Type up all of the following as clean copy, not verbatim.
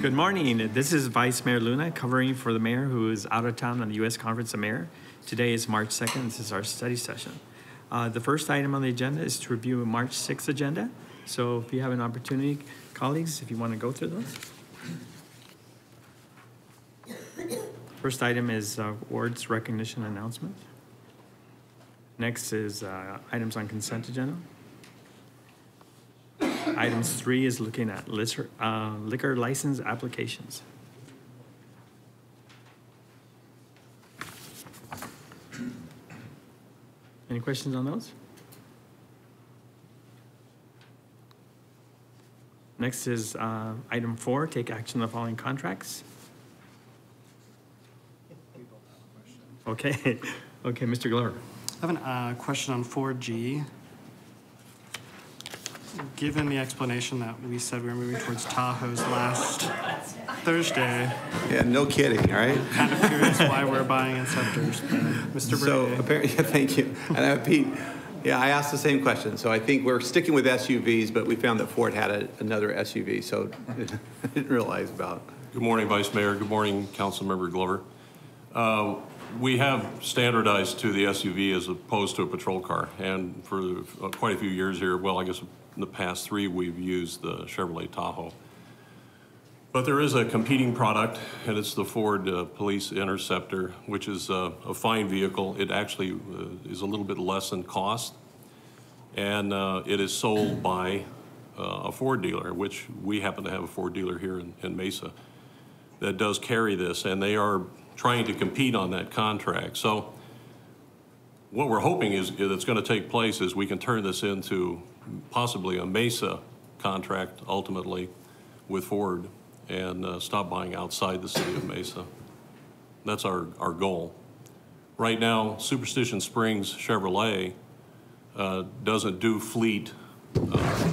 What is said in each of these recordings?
Good morning. This is Vice Mayor Luna covering for the mayor who is out of town on the U.S. Conference of Mayor. Today is March 2nd. This is our study session. The first item on the agenda is to review a March 6th agenda. So if you have an opportunity, colleagues, if you want to go through those. First item is awards recognition announcement. Next is items on consent agenda. Items 3 is looking at liquor license applications. Any questions on those? Next is item 4, take action on the following contracts. Okay, okay, Mr. Glover. I have a question on 4G. Given the explanation that we said we were moving towards Tahoe's last Thursday. Yeah, no kidding, right? Kind of curious why we're buying Interceptors. Mr. Brady. So apparently, yeah, thank you. And Pete, yeah, I asked the same question. So I think we're sticking with SUVs, but we found that Ford had another SUV, so I didn't realize about. Good morning, Vice Mayor. Good morning, Councilmember Glover. We have standardized to the SUV as opposed to a patrol car. And for quite a few years here, well, I guess in the past 3, we've used the Chevrolet Tahoe. But there is a competing product, and it's the Ford Police Interceptor, which is a fine vehicle. It actually is a little bit less in cost. And it is sold by a Ford dealer, which we happen to have a Ford dealer here in Mesa that does carry this, and they are trying to compete on that contract. So what we're hoping is that's going to take place is we can turn this into possibly a Mesa contract ultimately with Ford and stop buying outside the city of Mesa. That's our goal. Right now, Superstition Springs Chevrolet doesn't do fleet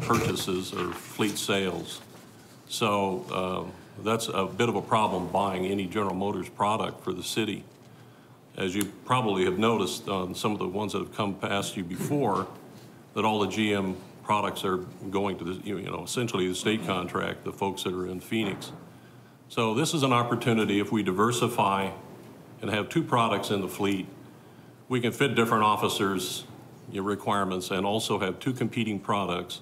purchases or fleet sales. So that's a bit of a problem buying any General Motors product for the city. As you probably have noticed on some of the ones that have come past you before, that all the GM products are going to the, essentially the state contract, the folks that are in Phoenix. So this is an opportunity. If we diversify and have 2 products in the fleet, we can fit different officers' requirements and also have 2 competing products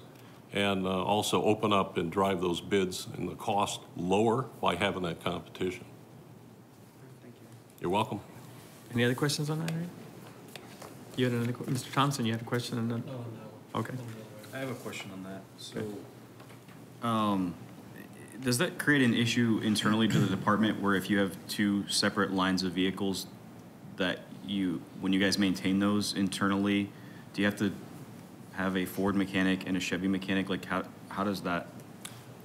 and also open up and drive those bids and the cost lower by having that competition. Thank you. You're welcome. Any other questions on that? Right? You had another, Mr. Thompson, you had a question on that? No. Okay. I have a question on that. So, does that create an issue internally to the department where if you have 2 separate lines of vehicles that when you guys maintain those internally, do you have to have a Ford mechanic and a Chevy mechanic? Like how does that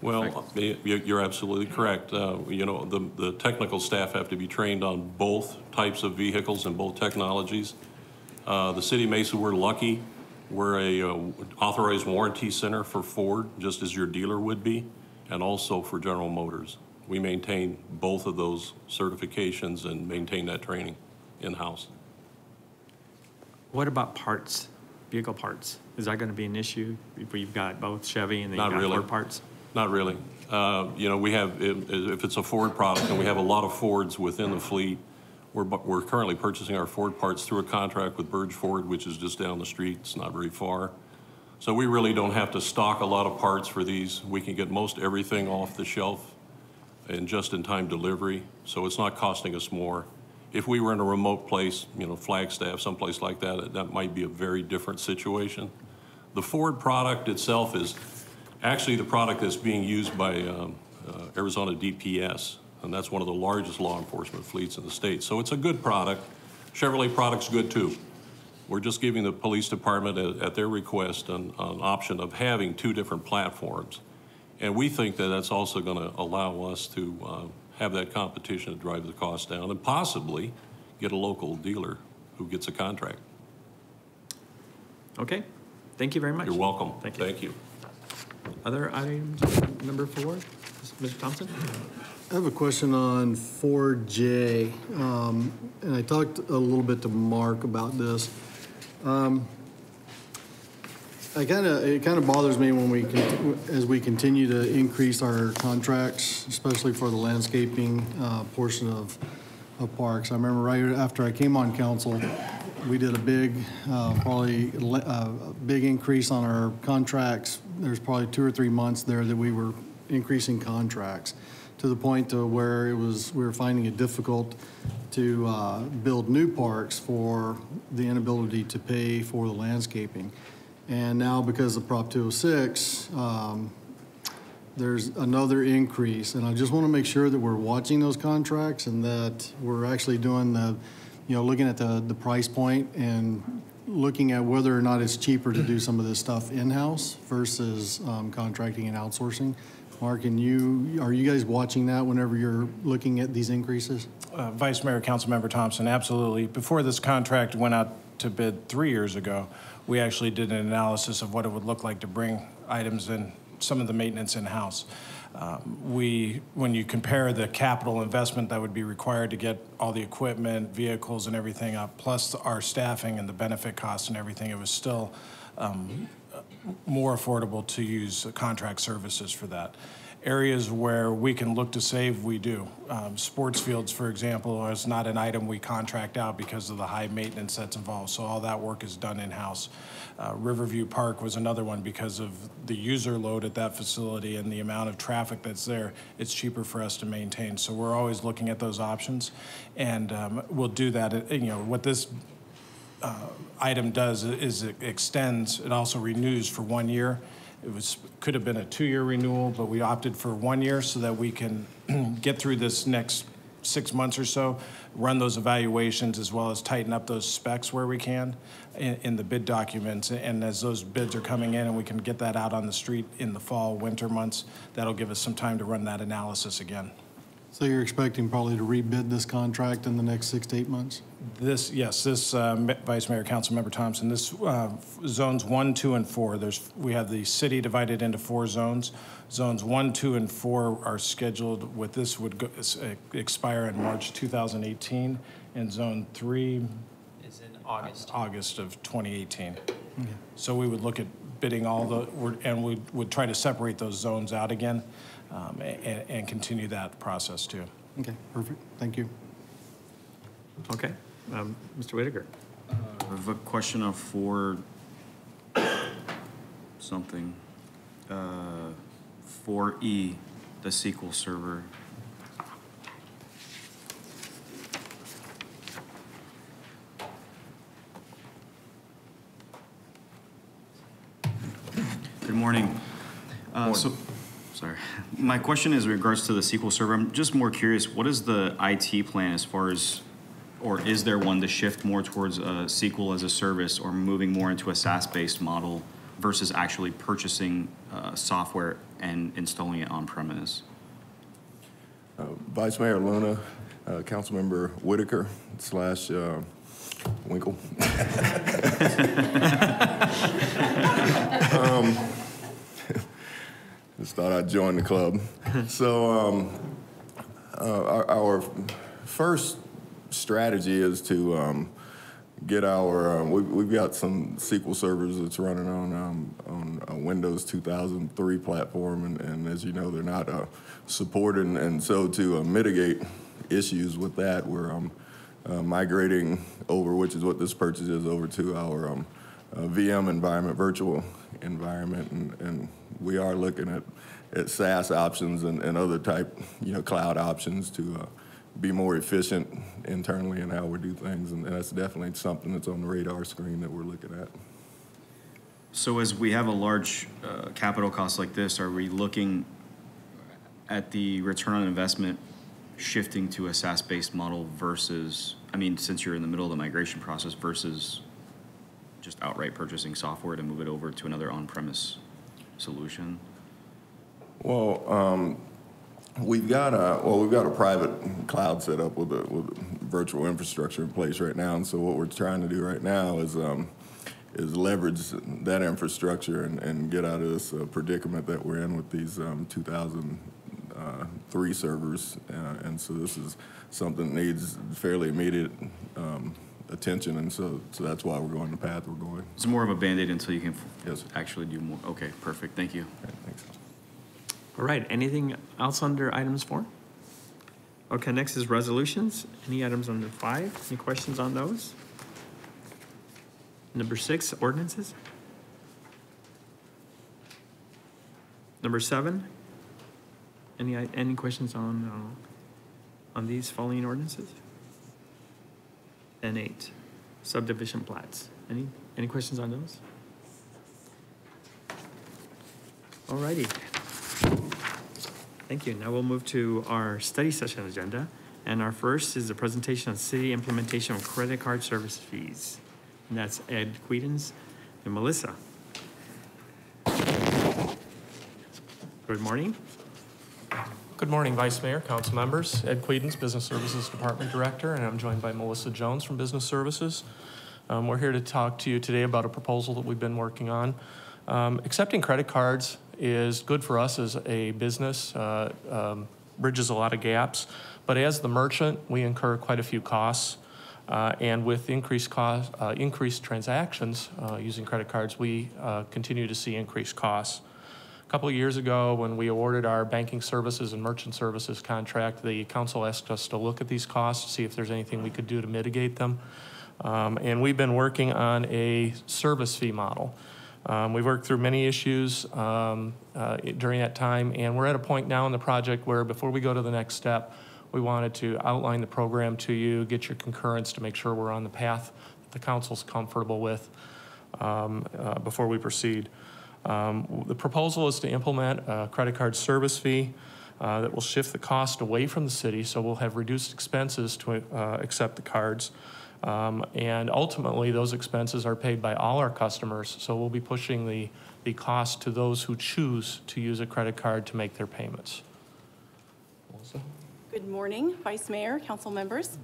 Well, you're absolutely correct. The technical staff have to be trained on both types of vehicles and both technologies. The City of Mesa, we're lucky. We're a authorized warranty center for Ford, just as your dealer would be, and also for General Motors. We maintain both of those certifications and maintain that training in-house. What about parts, vehicle parts? Is that going to be an issue if you've got both Chevy and then you've got Ford parts? Not really. We have, if it's a Ford product, and we have a lot of Fords within the fleet, we're currently purchasing our Ford parts through a contract with Burge Ford, which is just down the street. It's not very far. So we really don't have to stock a lot of parts for these. We can get most everything off the shelf and just-in-time delivery, so it's not costing us more. If we were in a remote place, Flagstaff, someplace like that, that might be a very different situation. The Ford product itself is actually the product that's being used by Arizona DPS, and that's one of the largest law enforcement fleets in the state. So it's a good product. Chevrolet product's good too. We're just giving the police department, at their request, an option of having 2 different platforms. And we think that that's also going to allow us to have that competition to drive the cost down and possibly get a local dealer who gets a contract. Okay. Thank you very much. You're welcome. Thank you. Thank you. Other items, number 4, Mr. Thompson? I have a question on 4J, and I talked a little bit to Mark about this. It kind of bothers me when as we continue to increase our contracts, especially for the landscaping portion of parks. I remember right after I came on council, we did a big, big increase on our contracts. There's probably 2 or 3 months there that we were increasing contracts to the point to where we were finding it difficult to build new parks for the inability to pay for the landscaping. And now because of Prop 206, there's another increase. And I just want to make sure that we're watching those contracts and that we're actually doing looking at the price point and looking at whether or not it's cheaper to do some of this stuff in-house versus contracting and outsourcing. Mark, are you guys watching that whenever you're looking at these increases? Vice Mayor, Councilmember Thompson, absolutely. Before this contract went out to bid 3 years ago, we actually did an analysis of what it would look like to bring items in, some of the maintenance in-house. When you compare the capital investment that would be required to get all the equipment, vehicles and everything up, plus our staffing and the benefit costs and everything, it was still more affordable to use contract services for that. Areas where we can look to save, we do. Sports fields, for example, is not an item we contract out because of the high maintenance that's involved, so all that work is done in-house. Riverview Park was another one because of the user load at that facility and the amount of traffic that's there. It's cheaper for us to maintain, so we're always looking at those options, and we'll do that. What this item does is it extends, it also renews for 1 year. Could have been a 2-year renewal, but we opted for 1 year so that we can get through this next 6 months or so, run those evaluations as well as tighten up those specs where we can in the bid documents. And as those bids are coming in and we can get that out on the street in the fall, winter months, that'll give us some time to run that analysis again. So you're expecting probably to rebid this contract in the next 6 to 8 months? This Vice Mayor, Councilmember Thompson, this zones 1, 2, and 4. We have the city divided into 4 zones. Zones 1, 2, and 4 are scheduled with this would expire in March 2018, and Zone 3 Is in August. August of 2018. Okay. So we would look at bidding and we would try to separate those zones out again. And continue that process too. Okay, perfect. Thank you. Okay, Mr. Whitaker. I have a question of something. 4E, the SQL server. Good morning. Sorry. My question is in regards to the SQL server. I'm just more curious, what is the IT plan as far as, or is there one to shift more towards SQL as a service or moving more into a SaaS-based model versus actually purchasing software and installing it on premise? Vice Mayor Luna, Councilmember Whitaker / Winkle. Just thought I'd join the club. So our first strategy is to get our, we've got some SQL servers that's running on a Windows 2003 platform, and as you know, they're not supported, and so to mitigate issues with that, we're migrating over, which is what this purchase is, over to our VM environment, virtual environment, and we are looking at SaaS options and other type, cloud options to be more efficient internally in how we do things, and that's definitely something that's on the radar screen that we're looking at. So as we have a large capital cost like this, are we looking at the return on investment shifting to a SaaS-based model versus, since you're in the middle of the migration process, versus just outright purchasing software to move it over to another on-premise solution? Well, we've got a private cloud set up with a virtual infrastructure in place right now, and so what we're trying to do right now is leverage that infrastructure and get out of this predicament that we're in with these 2003 servers, and so this is something that needs fairly immediate attention, and so that's why we're going the path we're going. It's more of a Band-Aid until you can Yes. actually do more. Okay, perfect. Thank you. Okay, thanks. All right, anything else under items 4? Okay, next is resolutions. Any items under 5? Any questions on those? Number 6, ordinances. Number 7, any questions on these following ordinances? And 8, subdivision plats. Any questions on those? All righty. Thank you. Now we'll move to our study session agenda. And our first is the presentation of city implementation of credit card service fees. And that's Ed Quedens and Melissa. Good morning. Good morning, Vice Mayor, council members. Ed Quedens, Business Services Department Director, and I'm joined by Melissa Jones from Business Services. We're here to talk to you today about a proposal that we've been working on. Accepting credit cards is good for us as a business, bridges a lot of gaps, but as the merchant, we incur quite a few costs. And with increased transactions using credit cards, we continue to see increased costs. A couple of years ago, when we awarded our banking services and merchant services contract, the council asked us to look at these costs, see if there's anything we could do to mitigate them. And we've been working on a service fee model. We've worked through many issues during that time, and we're at a point now in the project where before we go to the next step, we wanted to outline the program to you, get your concurrence to make sure we're on the path that the council's comfortable with before we proceed. The proposal is to implement a credit card service fee that will shift the cost away from the city, so we'll have reduced expenses to accept the cards. And ultimately, those expenses are paid by all our customers, so we'll be pushing the cost to those who choose to use a credit card to make their payments. Melissa? Good morning, Vice Mayor, council members.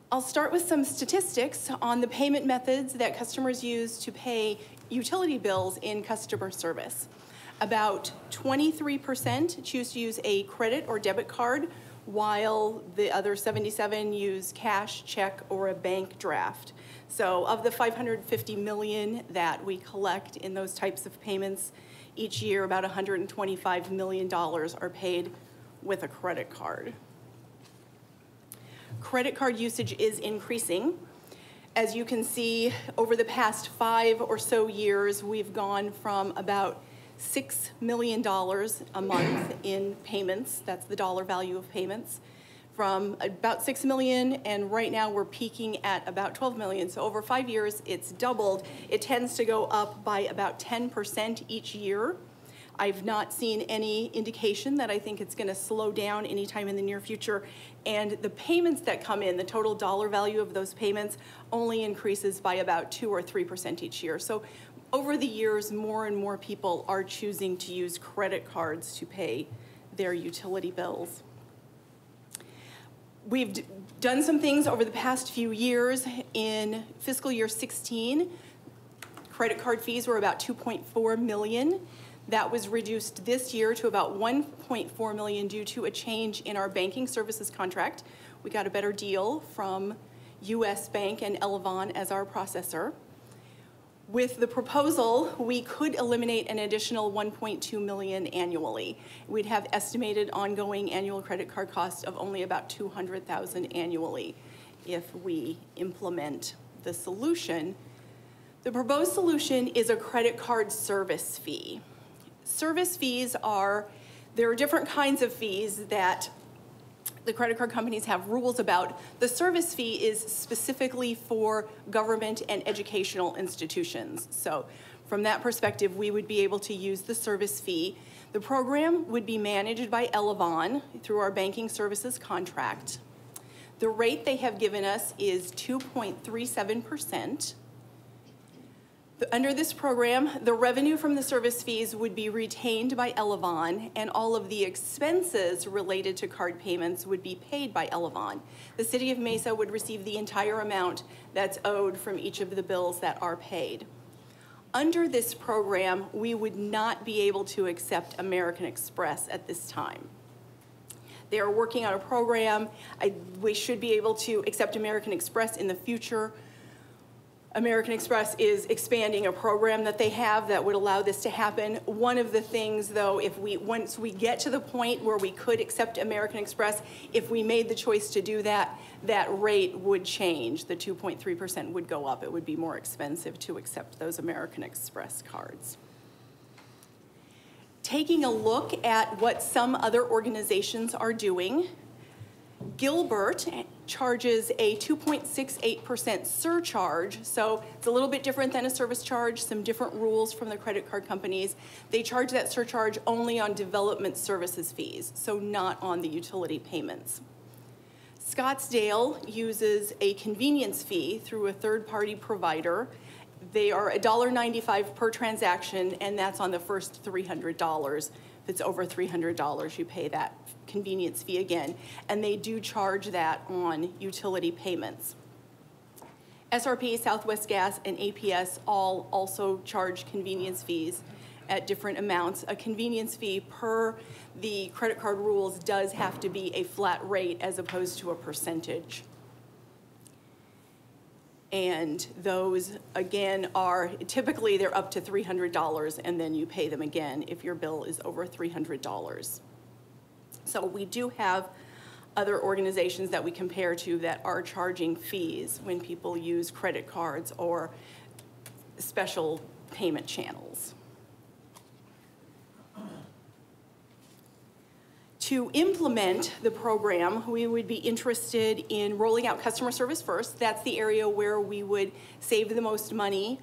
I'll start with some statistics on the payment methods that customers use to pay utility bills in customer service. About 23% choose to use a credit or debit card, while the other 77 use cash, check, or a bank draft. So of the $550 million that we collect in those types of payments each year, about $125 million are paid with a credit card. Credit card usage is increasing. As you can see, over the past 5 or so years, we've gone from about $6 million a month in payments, that's the dollar value of payments, from about 6 million, and right now we're peaking at about 12 million. So over 5 years, it's doubled. It tends to go up by about 10% each year. I've not seen any indication that I think it's going to slow down anytime in the near future. And the payments that come in, the total dollar value of those payments, only increases by about 2 or 3% each year. So over the years, more and more people are choosing to use credit cards to pay their utility bills. We've done some things over the past few years. In fiscal year 16, credit card fees were about 2.4 million. That was reduced this year to about 1.4 million due to a change in our banking services contract. We got a better deal from US Bank and Elevon as our processor. With the proposal, we could eliminate an additional 1.2 million annually. We'd have estimated ongoing annual credit card costs of only about 200,000 annually if we implement the solution. The proposed solution is a credit card service fee. Service fees there are different kinds of fees that the credit card companies have rules about. The service fee is specifically for government and educational institutions. So from that perspective, we would be able to use the service fee. The program would be managed by Elevon through our banking services contract. The rate they have given us is 2.37%. Under this program, the revenue from the service fees would be retained by Elevon, and all of the expenses related to card payments would be paid by Elevon. The City of Mesa would receive the entire amount that's owed from each of the bills that are paid. Under this program, we would not be able to accept American Express at this time. They are working on a program. We should be able to accept American Express in the future. American Express is expanding a program that they have that would allow this to happen. One of the things, though, once we get to the point where we could accept American Express, if we made the choice to do that, that rate would change. The 2.3% would go up. It would be more expensive to accept those American Express cards. Taking a look at what some other organizations are doing, Gilbert charges a 2.68% surcharge, so it's a little bit different than a service charge, some different rules from the credit card companies. They charge that surcharge only on development services fees, so not on the utility payments. Scottsdale uses a convenience fee through a third-party provider. They are $1.95 per transaction, and that's on the first $300. If it's over $300, you pay that convenience fee again, and they do charge that on utility payments. SRP, Southwest Gas, and APS all also charge convenience fees at different amounts. A convenience fee per the credit card rules does have to be a flat rate as opposed to a percentage. And those, again, are typically they're up to $300, and then you pay them again if your bill is over $300. So we do have other organizations that we compare to that are charging fees when people use credit cards or special payment channels. To implement the program, we would be interested in rolling out customer service first. That's the area where we would save the most money.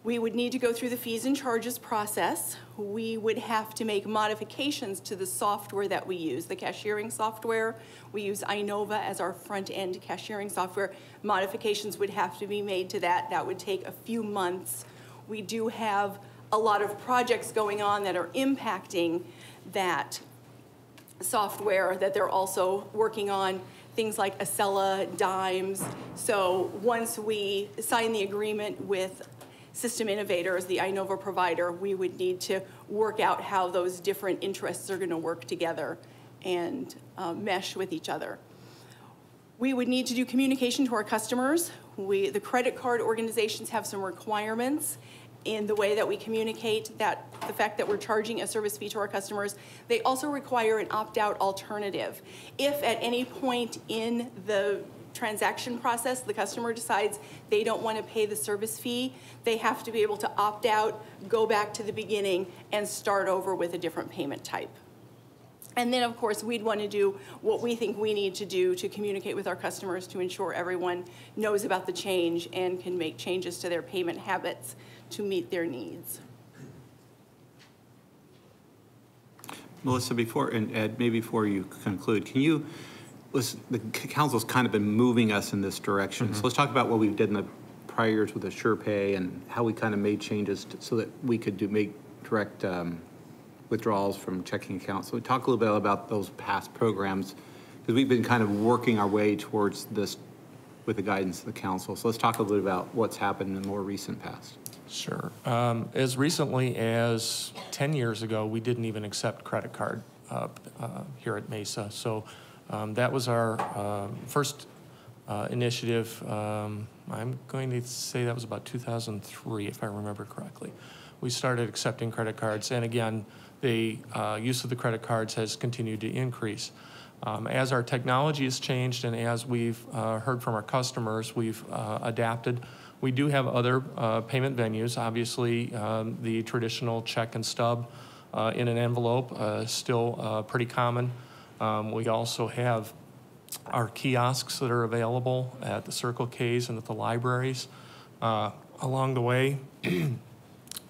We would need to go through the fees and charges process. We would have to make modifications to the software that we use, the cashiering software. We use Inova as our front-end cashiering software. Modifications would have to be made to that. That would take a few months. We do have a lot of projects going on that are impacting that software that they're also working on, things like Acela, Dimes. So once we sign the agreement with System Innovators, the Inova provider, we would need to work out how those different interests are going to work together and mesh with each other. We would need to do communication to our customers. The credit card organizations have some requirements in the way that we communicate that the fact that we're charging a service fee to our customers. They also require an opt-out alternative. If at any point in the transaction process the customer decides they don't want to pay the service fee, they have to be able to opt out, go back to the beginning, and start over with a different payment type. And then, of course, we'd want to do what we think we need to do to communicate with our customers to ensure everyone knows about the change and can make changes to their payment habits to meet their needs. Melissa, and Ed, maybe before you conclude, can you, the council's kind of been moving us in this direction. So let's talk about what we did in the prior years with AsurePay and how we kind of made changes so that we could make direct withdrawals from checking accounts. So we talk a little bit about those past programs, because we've been kind of working our way towards this with the guidance of the council. So let's talk a little bit about what's happened in the more recent past. Sure. As recently as 10 years ago, we didn't even accept credit card here at Mesa. So that was our first initiative. I'm going to say that was about 2003, if I remember correctly. We started accepting credit cards, and again, the use of the credit cards has continued to increase. As our technology has changed and as we've heard from our customers, we've adapted. We do have other payment venues. Obviously, the traditional check and stub in an envelope is still pretty common. We also have our kiosks that are available at the Circle K's and at the libraries. Along the way,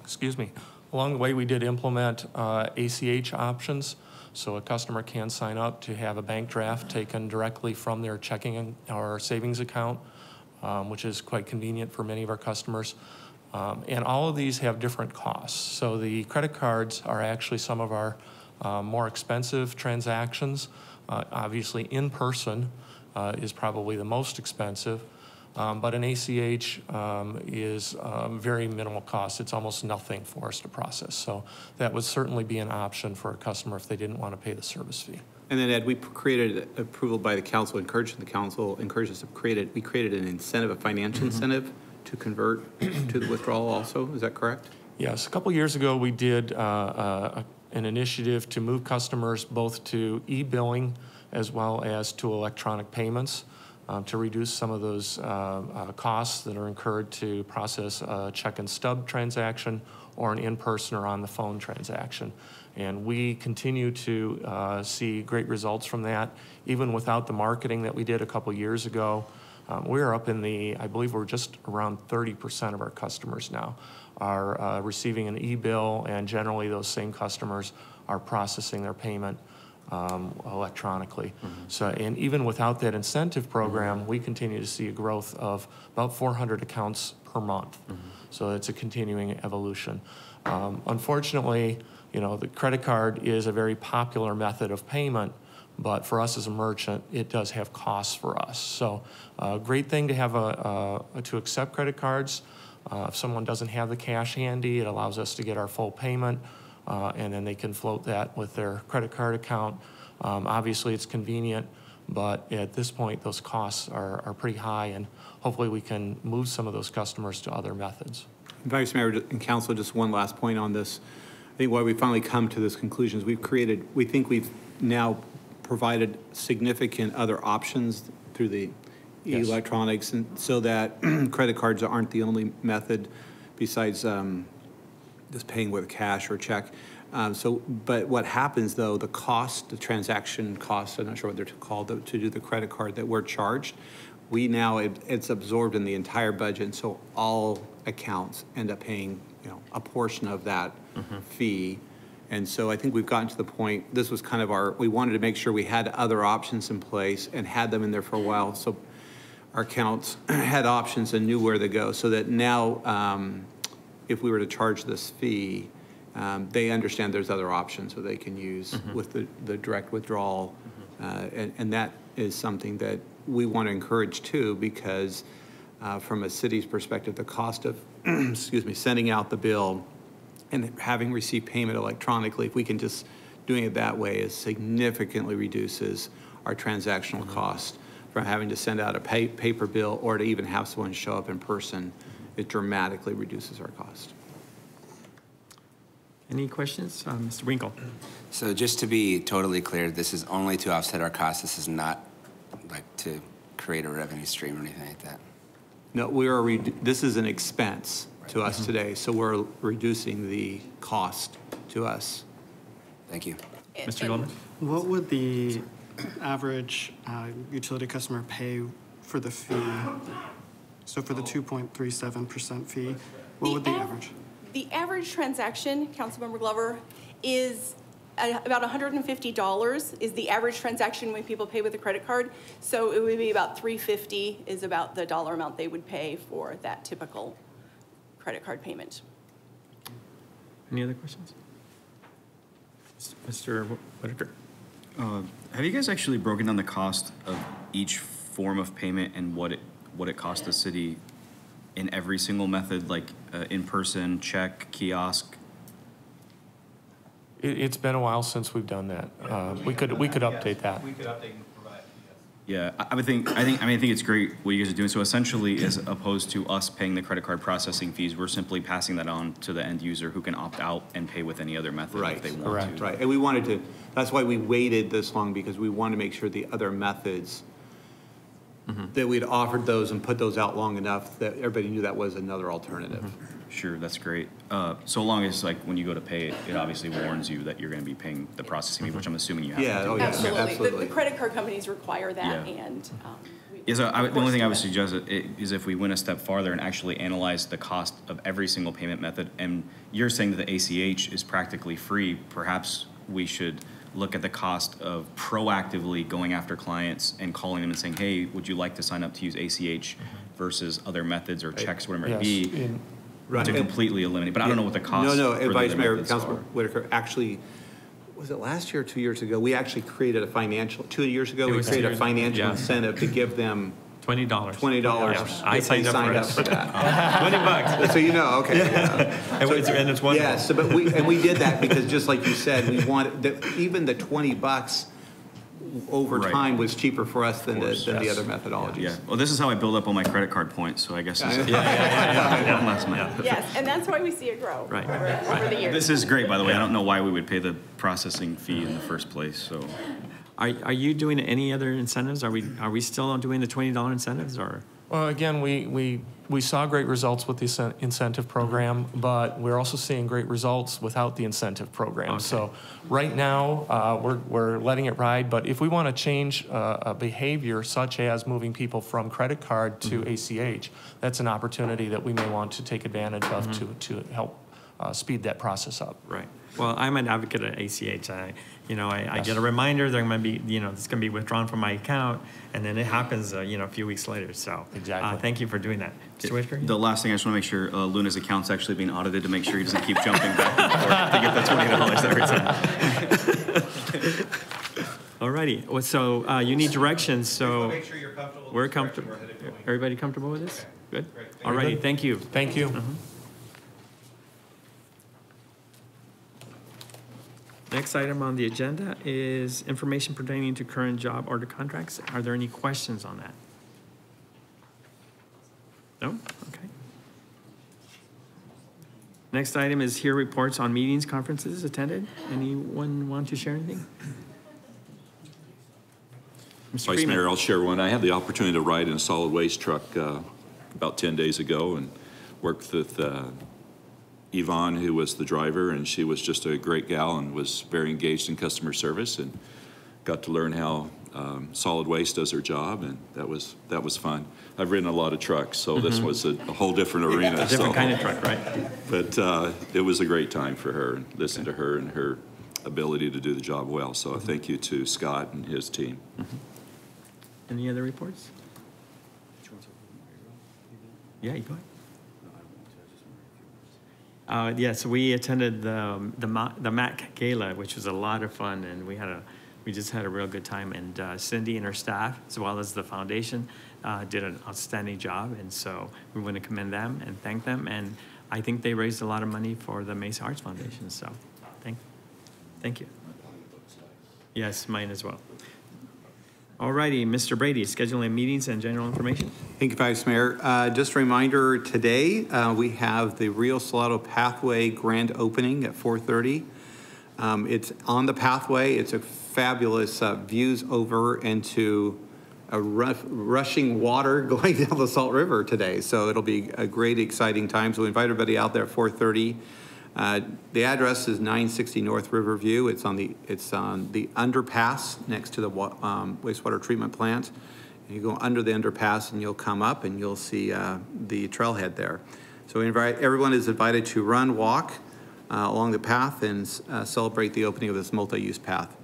excuse me, along the way we did implement ACH options, so a customer can sign up to have a bank draft taken directly from their checking or savings account, which is quite convenient for many of our customers. And all of these have different costs. So the credit cards are actually some of our more expensive transactions. Obviously, in person is probably the most expensive, but an ACH is very minimal cost. It's almost nothing for us to process. So that would certainly be an option for a customer if they didn't want to pay the service fee. And then Ed, we created approval by the council, encouraged us to we created an incentive, a financial incentive to convert to the withdrawal also. Is that correct? Yes, a couple years ago, we did an initiative to move customers both to e-billing as well as to electronic payments to reduce some of those costs that are incurred to process a check and stub transaction or an in-person or on-the-phone transaction. And we continue to see great results from that, even without the marketing that we did a couple years ago. We're up in I believe we're just around 30% of our customers now are receiving an e-bill, and generally those same customers are processing their payment electronically. So, and even without that incentive program, we continue to see a growth of about 400 accounts per month. So it's a continuing evolution. Unfortunately, you know, the credit card is a very popular method of payment, but for us as a merchant, it does have costs for us. So great thing to have to accept credit cards. If someone doesn't have the cash handy, it allows us to get our full payment, and then they can float that with their credit card account. Obviously, it's convenient, but at this point, those costs are pretty high, and hopefully we can move some of those customers to other methods. Vice Mayor and Council, just one last point on this. I think why we finally come to this conclusion is we think we've now provided significant other options through the electronics, and so that credit cards aren't the only method besides just paying with cash or check. But what happens though, the cost, the transaction cost, I'm not sure what they're called, to do the credit card that we're charged, we now, it's absorbed in the entire budget, and so all accounts end up paying, you know, a portion of that fee. And so I think we've gotten to the point, this was kind of we wanted to make sure we had other options in place and had them in there for a while, so our accounts had options and knew where to go, so that now if we were to charge this fee, they understand there's other options that they can use with the direct withdrawal. And that is something that we want to encourage too, because from a city's perspective, the cost of excuse me, sending out the bill and having received payment electronically, if we can just doing it that way, it significantly reduces our transactional cost from having to send out a paper bill or to even have someone show up in person. It dramatically reduces our cost. Any questions? Mr. Winkle. So just to be totally clear, this is only to offset our costs. This is not like to create a revenue stream or anything like that. No, this is an expense to us today, so we're reducing the cost to us. Thank you. Mr. Goldman? What would the average utility customer pay for the fee? So for the 2.37% fee, what would the average? The average transaction, Councilmember Glover, is about $150 is the average transaction when people pay with a credit card. So it would be about $350 is about the dollar amount they would pay for that typical credit card payment. Any other questions? Mr. Whitaker. Have you guys actually broken down the cost of each form of payment and what it costs the city in every single method, like in-person, check, kiosk? It's been a while since we've done that. We could update that. We could update and provide. Yeah, I think it's great what you guys are doing. So essentially, as opposed to us paying the credit card processing fees, we're simply passing that on to the end user who can opt out and pay with any other method if they want to. Right, and we wanted to, that's why we waited this long, because we wanted to make sure the other methods that we'd offered those and put those out long enough that everybody knew that was another alternative. Sure, that's great. So long as, like, when you go to pay it, it obviously warns you that you're going to be paying the processing fee, which I'm assuming you have to do. Absolutely. The credit card companies require that, and the only thing I would suggest is if we went a step farther and actually analyze the cost of every single payment method, and you're saying that the ACH is practically free, perhaps we should look at the cost of proactively going after clients and calling them and saying, hey, would you like to sign up to use ACH versus other methods or checks, whatever it may be, to completely eliminate. But I don't know what the cost. No, Vice Mayor, Councilman Whitaker, actually, was it last year or 2 years ago? We actually created a financial, 2 years ago, we created a financial incentive to give them $20. $20. I signed up for that. $20. So you know, okay. And it's wonderful. Yeah, so, but we did that because just like you said, we wanted, even the $20 over Right. time was cheaper for us than the Yes. other methodologies. Yeah, well, this is how I build up all my credit card points, so I guess this is. Last month. Yes, and that's why we see it grow Right. over the years. This is great, by the way. I don't know why we would pay the processing fee in the first place, so. Are you doing any other incentives? Are we still doing the $20 incentives, or? Well, again, we saw great results with the incentive program, but we're also seeing great results without the incentive program. Okay. So right now, we're letting it ride, but if we want to change a behavior such as moving people from credit card to ACH, that's an opportunity that we may want to take advantage of to help speed that process up. Right. Well, I'm an advocate of ACH. I get a reminder they're going to be, it's going to be withdrawn from my account, and then it happens, a few weeks later. So, Exactly. Thank you for doing that, Mr. Whitaker. The last thing, I just want to make sure Luna's account's actually being audited to make sure he doesn't keep jumping back and forth to get that $20 every time. All righty. Well, so you need directions. So Make sure you're comfortable. we're comfortable. Everybody comfortable with this? Good. All righty. good. Thank you. Thank you. Next item on the agenda is information pertaining to current job order contracts. Are there any questions on that? No? Okay. Next item is here reports on meetings, conferences attended. Anyone want to share anything? Mr. Vice Freeman. Mayor, I'll share one. I had the opportunity to ride in a solid waste truck about 10 days ago and worked with Yvonne, who was the driver, and she was just a great gal and was very engaged in customer service, and got to learn how solid waste does her job, and that was fun. I've ridden a lot of trucks, so this was a whole different arena. A different kind of truck, right? But it was a great time for her, and listen to her and her ability to do the job well. So thank you to Scott and his team. Any other reports? Yeah, you go ahead. Yes, we attended the Damac Kayla, which was a lot of fun, and we just had a real good time. And Cindy and her staff, as well as the foundation, did an outstanding job, and so we want to commend them and thank them. And I think they raised a lot of money for the Mesa Arts Foundation. So, thank you. Yes, mine as well. All righty, Mr. Brady, scheduling meetings and general information. Thank you, Vice Mayor. Just a reminder, today we have the Rio Salado Pathway grand opening at 4:30. It's on the pathway. It's a fabulous views over into a rushing water going down the Salt River today. So it'll be a great, exciting time. So we invite everybody out there at 4:30. The address is 960 North Riverview. It's on the underpass next to the wastewater treatment plant. And you go under the underpass and you'll come up and you'll see the trailhead there. So everyone is invited to run, walk along the path and celebrate the opening of this multi-use path.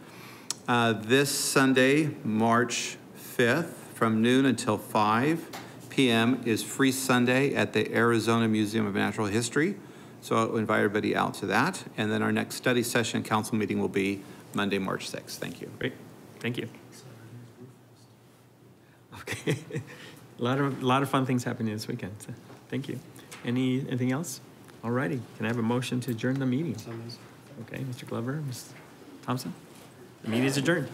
This Sunday, March 5th, from noon until 5 p.m. is Free Sunday at the Arizona Museum of Natural History. So I'll invite everybody out to that. And then our next study session and council meeting will be Monday, March 6th. Thank you. Great, thank you. Okay, a lot of fun things happening this weekend. So thank you. Anything else? All righty, can I have a motion to adjourn the meeting? Okay, Mr. Glover, Ms. Thompson, the meeting is adjourned.